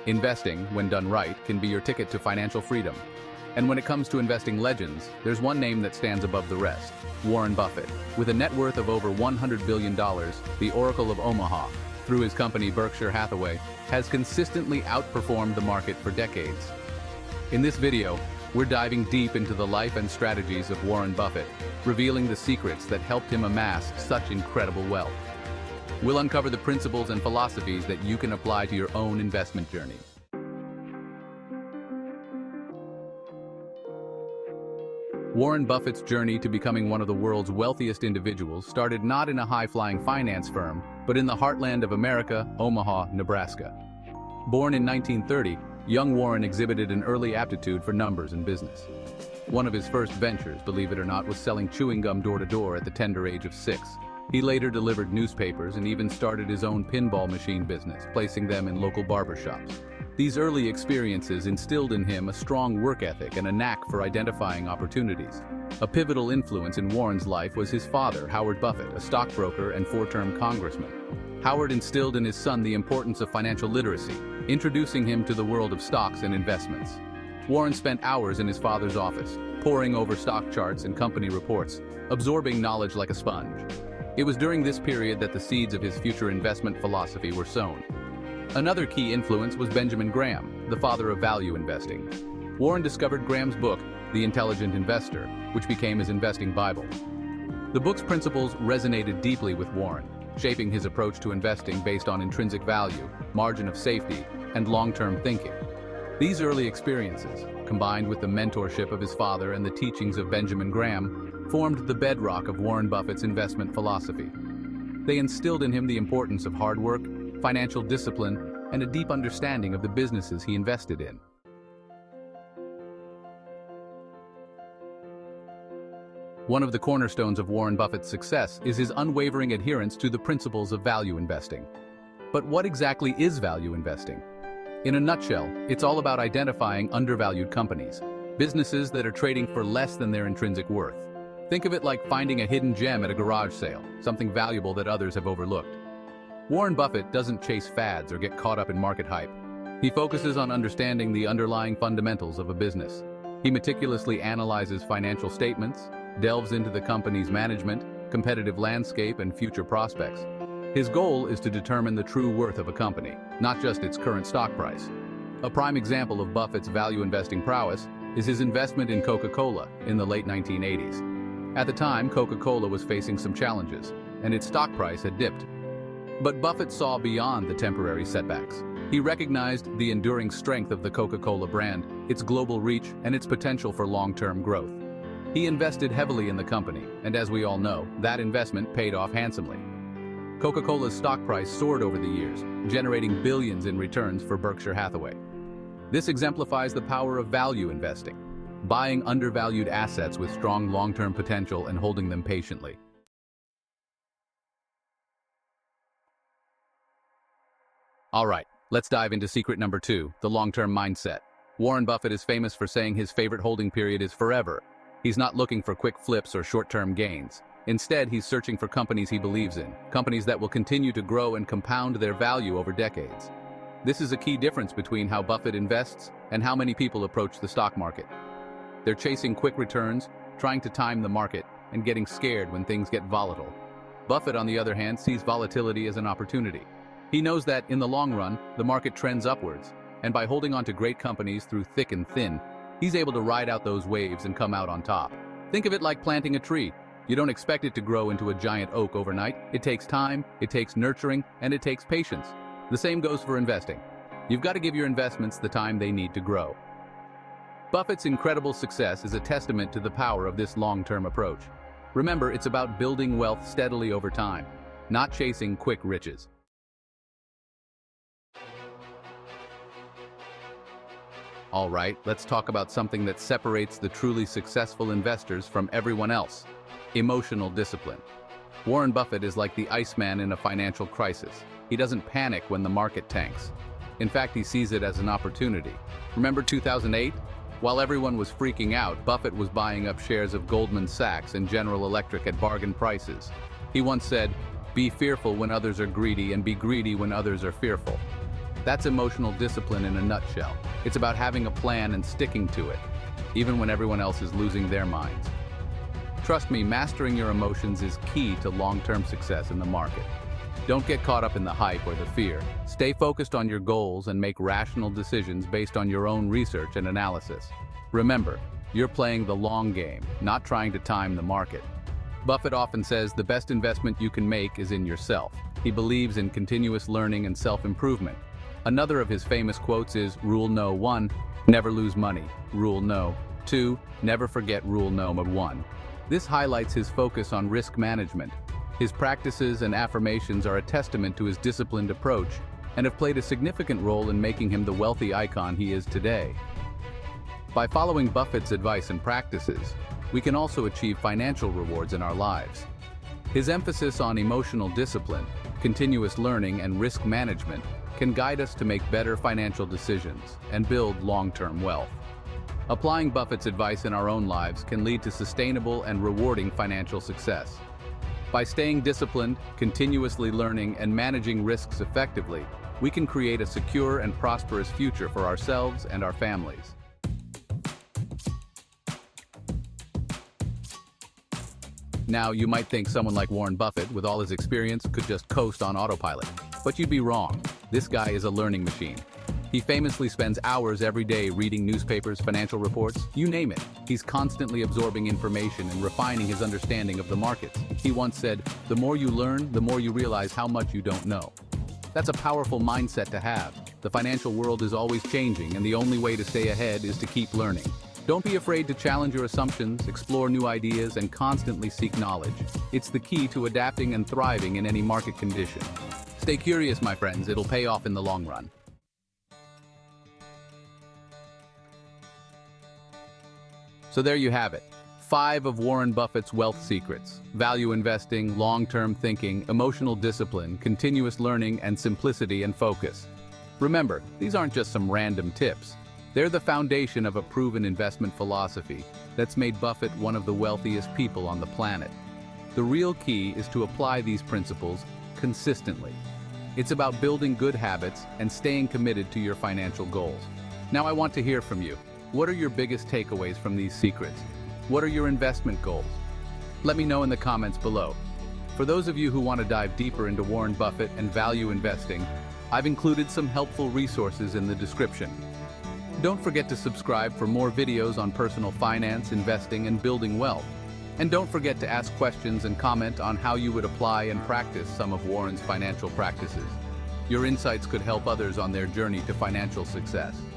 Investing, when done right, can be your ticket to financial freedom. And when it comes to investing legends, there's one name that stands above the rest: Warren Buffett. With a net worth of over $100 billion, the Oracle of Omaha, through his company Berkshire Hathaway, has consistently outperformed the market for decades. In this video, we're diving deep into the life and strategies of Warren Buffett, revealing the secrets that helped him amass such incredible wealth. We'll uncover the principles and philosophies that you can apply to your own investment journey. Warren Buffett's journey to becoming one of the world's wealthiest individuals started not in a high-flying finance firm, but in the heartland of America, Omaha, Nebraska. Born in 1930, young Warren exhibited an early aptitude for numbers and business. One of his first ventures, believe it or not, was selling chewing gum door-to-door at the tender age of 6. He later delivered newspapers and even started his own pinball machine business, placing them in local barbershops. These early experiences instilled in him a strong work ethic and a knack for identifying opportunities. A pivotal influence in Warren's life was his father, Howard Buffett, a stockbroker and 4-term congressman. Howard instilled in his son the importance of financial literacy, introducing him to the world of stocks and investments. Warren spent hours in his father's office, poring over stock charts and company reports, absorbing knowledge like a sponge. It was during this period that the seeds of his future investment philosophy were sown. Another key influence was Benjamin Graham, the father of value investing. Warren discovered Graham's book, The Intelligent Investor, which became his investing Bible. The book's principles resonated deeply with Warren, shaping his approach to investing based on intrinsic value, margin of safety, and long-term thinking. These early experiences, combined with the mentorship of his father and the teachings of Benjamin Graham, formed the bedrock of Warren Buffett's investment philosophy. They instilled in him the importance of hard work, financial discipline, and a deep understanding of the businesses he invested in. One of the cornerstones of Warren Buffett's success is his unwavering adherence to the principles of value investing. But what exactly is value investing? In a nutshell, it's all about identifying undervalued companies, businesses that are trading for less than their intrinsic worth. Think of it like finding a hidden gem at a garage sale, something valuable that others have overlooked. Warren Buffett doesn't chase fads or get caught up in market hype. He focuses on understanding the underlying fundamentals of a business. He meticulously analyzes financial statements, delves into the company's management, competitive landscape, and future prospects. His goal is to determine the true worth of a company, not just its current stock price. A prime example of Buffett's value investing prowess is his investment in Coca-Cola in the late 1980s. At the time, Coca-Cola was facing some challenges, and its stock price had dipped. But Buffett saw beyond the temporary setbacks. He recognized the enduring strength of the Coca-Cola brand, its global reach, and its potential for long-term growth. He invested heavily in the company, and as we all know, that investment paid off handsomely. Coca-Cola's stock price soared over the years, generating billions in returns for Berkshire Hathaway. This exemplifies the power of value investing, buying undervalued assets with strong long-term potential and holding them patiently. All right, let's dive into secret number 2, the long-term mindset. Warren Buffett is famous for saying his favorite holding period is forever. He's not looking for quick flips or short-term gains. Instead, he's searching for companies he believes in, companies that will continue to grow and compound their value over decades. This is a key difference between how Buffett invests and how many people approach the stock market. They're chasing quick returns, trying to time the market, and getting scared when things get volatile. Buffett, on the other hand, sees volatility as an opportunity. He knows that, in the long run, the market trends upwards, and by holding on to great companies through thick and thin, he's able to ride out those waves and come out on top. Think of it like planting a tree. You don't expect it to grow into a giant oak overnight. It takes time, it takes nurturing, and it takes patience. The same goes for investing. You've got to give your investments the time they need to grow. Buffett's incredible success is a testament to the power of this long-term approach. Remember, it's about building wealth steadily over time, not chasing quick riches. All right, let's talk about something that separates the truly successful investors from everyone else: emotional discipline. Warren Buffett is like the Iceman in a financial crisis. He doesn't panic when the market tanks. In fact, he sees it as an opportunity. Remember 2008? While everyone was freaking out, Buffett was buying up shares of Goldman Sachs and General Electric at bargain prices. He once said, Be fearful when others are greedy and be greedy when others are fearful. That's emotional discipline in a nutshell. It's about having a plan and sticking to it, even when everyone else is losing their minds. Trust me, mastering your emotions is key to long-term success in the market. Don't get caught up in the hype or the fear. Stay focused on your goals and make rational decisions based on your own research and analysis. Remember, you're playing the long game, not trying to time the market. Buffett often says the best investment you can make is in yourself. He believes in continuous learning and self-improvement. Another of his famous quotes is, Rule No. 1, never lose money. Rule No. 2, never forget Rule No. 1. This highlights his focus on risk management. His practices and affirmations are a testament to his disciplined approach and have played a significant role in making him the wealthy icon he is today. By following Buffett's advice and practices, we can also achieve financial rewards in our lives. His emphasis on emotional discipline, continuous learning, and risk management can guide us to make better financial decisions and build long-term wealth. Applying Buffett's advice in our own lives can lead to sustainable and rewarding financial success. By staying disciplined, continuously learning, and managing risks effectively, we can create a secure and prosperous future for ourselves and our families. Now, you might think someone like Warren Buffett, with all his experience, could just coast on autopilot. But you'd be wrong. This guy is a learning machine. He famously spends hours every day reading newspapers, financial reports, you name it. He's constantly absorbing information and refining his understanding of the markets. He once said, "The more you learn, the more you realize how much you don't know." That's a powerful mindset to have. The financial world is always changing, and the only way to stay ahead is to keep learning. Don't be afraid to challenge your assumptions, explore new ideas, and constantly seek knowledge. It's the key to adapting and thriving in any market condition. Stay curious, my friends. It'll pay off in the long run. So there you have it. 5 of Warren Buffett's wealth secrets: value investing, long-term thinking, emotional discipline, continuous learning, and simplicity and focus. Remember, these aren't just some random tips. They're the foundation of a proven investment philosophy that's made Buffett one of the wealthiest people on the planet. The real key is to apply these principles consistently. It's about building good habits and staying committed to your financial goals. Now I want to hear from you. What are your biggest takeaways from these secrets? What are your investment goals? Let me know in the comments below. For those of you who want to dive deeper into Warren Buffett and value investing, I've included some helpful resources in the description. Don't forget to subscribe for more videos on personal finance, investing, and building wealth. And don't forget to ask questions and comment on how you would apply and practice some of Warren's financial practices. Your insights could help others on their journey to financial success.